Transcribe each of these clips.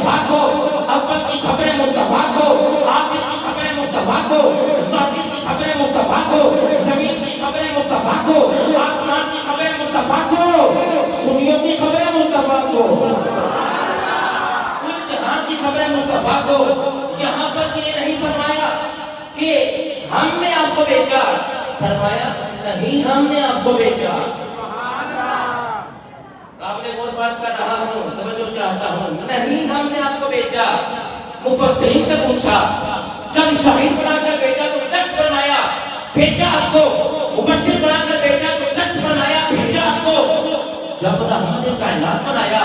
مصطفیٰ کو، اول کی خبر مصطفیٰ کو، آخر کی خبر مصطفیٰ کو، ظاہر کی خبر مصطفیٰ کو، زمین کی خبر مصطفیٰ کو، آسمان کی خبر مصطفیٰ کو، سنیوں کی خبر مصطفیٰ کو، کل جہان کی خبر مصطفیٰ کو. یہاں پر یہ نہیں فرمایا کہ ہم نے آپ کو بھیجا، فرمایا نہیں ہم نے آپ کو بھیجا. قابل غور بات کر رہا ہوں، توجہ چاہتا ہوں. نہیں ہم نے آپ کو بھیجا. مفسرین سے پوچھا جب شہید بنا کر بھیجا تو لٹ فرمایا بھیجا آپ کو، مبشر بنا کر بھیجا تو لٹ فرمایا بھیجا آپ کو. جب رحمت کائنات بنایا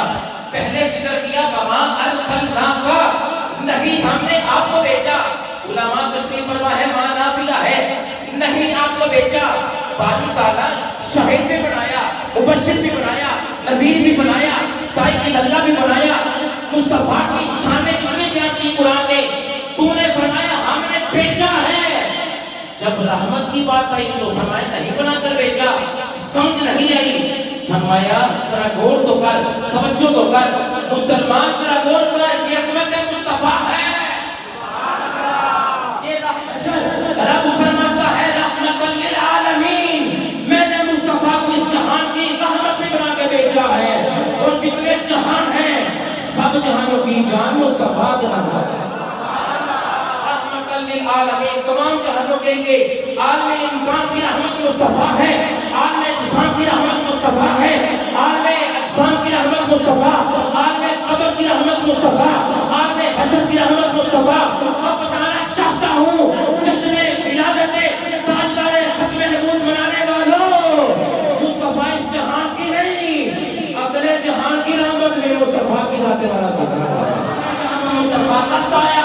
پہلے ذکر کیا وما ارسلناک، نہیں ہم نے آپ کو بھیجا. علماء تشریف فرما ہے ماں نافیہ ہے، نہیں آپ کو بھیجا. باری تعالیٰ شہید بھی بنایا، مبشر بھی بنایا، نذیر بھی بنایا، داعی اللہ بھی بنایا. مصطفیٰ کی شان کتنی بیان کی قرآن نے، تو نے فرمایا ہم نے بھیجا ہے. جب رحمت کی بات آئی تو فرمایا نہیں بنا کر بھیجا. سمجھ نہیں آئی، فرمایا ذرا غور تو کر، توجہ تو کر مسلمان، ذرا غور کر. یہ عظمت مصطفیٰ ہے. رب فرماتا ہے رحمت للعالمین، میں نے مصطفیٰ کو اس جہان کی رحمت بھی بنا کے بھیجا ہے. اور جتنے جہان ہیں سب جہانوں کی جان مصطفیٰ جہاں ہے. رحمت للعالمین، تمام جہانوں کے لیے. عالم امکان کی رحمت مصطفیٰ ہے، عالم اجسام کی رحمت مصطفیٰ ہے، عالم اجسام کی رحمت مصطفیٰ، عالم قبر کی رحمت مصطفیٰ، عالم حشر کی رحمت مصطفیٰ. اب بتانا چاہتا ہوں جشن ولادت تاجدار ختم نبوت منانے والوں، مصطفیٰ اس جہان کی نہیں اگلے جہان کی رحمت میں مصطفیٰ کی ذات والا ذکر ہے. مصطفیٰ کا سایہ،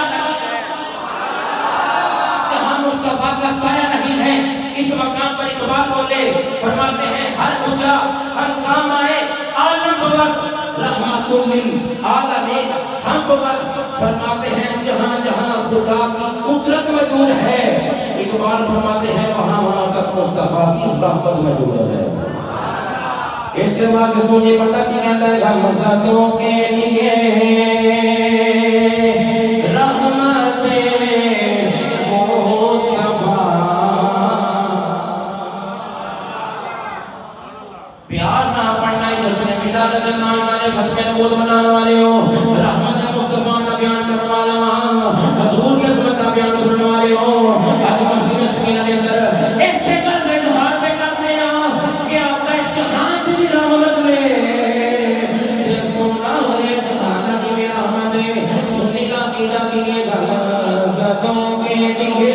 جہاں مصطفیٰ کا سایہ نہیں ہے اس مقام پر اقبال بولے فرماتے ہیں ہر پوجا ہر کام آئے عالم بوقت رحمت للعالمین. ہم بوقت فرماتے ہیں جہاں جہاں خدا کی قدرت موجود ہے، اقبال فرماتے ہیں وہاں وہاں تک مصطفیٰ کی رحمت موجود ہے. اس سے وہاں سے سوچے پتہ کہ کہتا ہے ہم ساتھوں کے لیے ختم نبوت منانے والے ہو، رحمت مصطفیٰ کا بیان کرنے والا، حضور کی عظمت کا بیان سننے والے ہو. آج مسجد سکینہ کے اندر ایسے قدر اظہار پہ کرتے ہیں کہ آپ کا جہان کی بھی رحمت لے، سننا ہو رہے جہان کی بھی رحمت لے، سننے کا عقیدہ کی لیے غلطوں کے لیے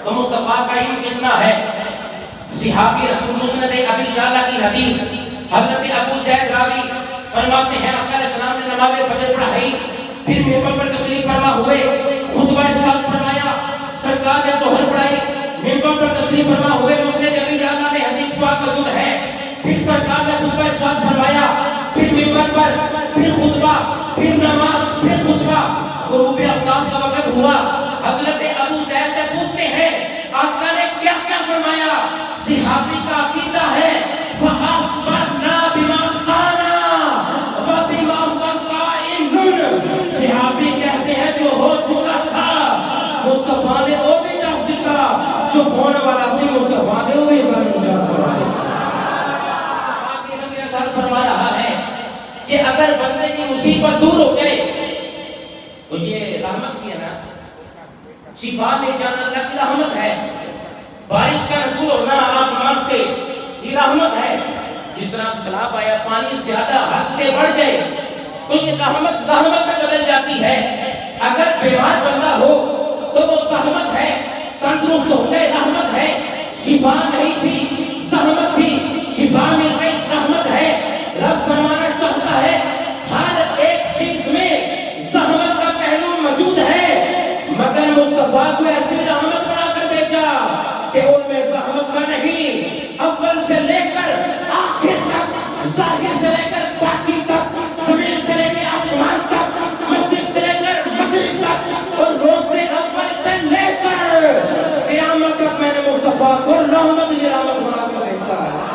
تو مصطفیٰ کا علم کتنا ہے. صحابی رسول مسند ابی یعلا کی حدیث حضرت ابو زید راوی فرماتے ہیں آقا علیہ السلام نے نماز فجر پڑھائی، پھر ممبر پر تشریف فرما ہوئے، خطبہ ارشاد فرمایا، سرکار نے ظہر پڑھائی، ممبر پر تشریف فرما ہوئے، مسند ابی یعلا میں حدیث پاک موجود ہے. پھر سرکار نے خطبہ ارشاد فرمایا، پھر ممبر پر، پھر خطبہ، پھر نماز، پھر خطبہ. غروب آفتاب کا وقت ہوا، حضرت ابو زید سے پوچھتے ہیں آقا نے کیا کیا فرمایا. صحابی کا عقیدہ ہے فَأَخْبَرْنَا بِمَا قَانَا وَبِمَا وَقَائِنُ. صحابی کہتے ہیں جو ہو چکا تھا مصطفیٰ نے وہ بھی لفظ کا، جو ہونے والا سی مصطفیٰ نے وہ بھی فرمایا. فرما رہا ہے کہ اگر بندے کی مصیبت دور ہو جائے تو یہ رحمت کی ہے نا. شفا لے جانا اللہ کی رحمت ہے. بارش کا نزول ہونا آسمان سے یہ رحمت ہے. جس طرح سیلاب آیا پانی زیادہ حد سے بڑھ جائے تو یہ رحمت زحمت میں بدل جاتی ہے. اگر بیمار بندہ ہو تو وہ زحمت ہے، تندرست ہو گئے رحمت ہے. شفا نہیں تھی زحمت تھی، شفا مل گئی رحمت ہے. رب فرمانا چاہتا ہے ہر ایک چیز میں زحمت کا پہلو موجود ہے، مگر مصطفیٰ کو ایسی رحمت بنا کر بھیجا کہ ان میں زحمت کا نہیں، اول سے لے کر آخر تک، ظاہر سے لے کر باطن تک، زمین سے لے کے آسمان تک، مشرق سے لے کر مغرب تک، اور روز سے اول سے لے کر قیامت تک میں نے مصطفیٰ کو رحمت ہی رحمت بنا کر بھیجا ہے.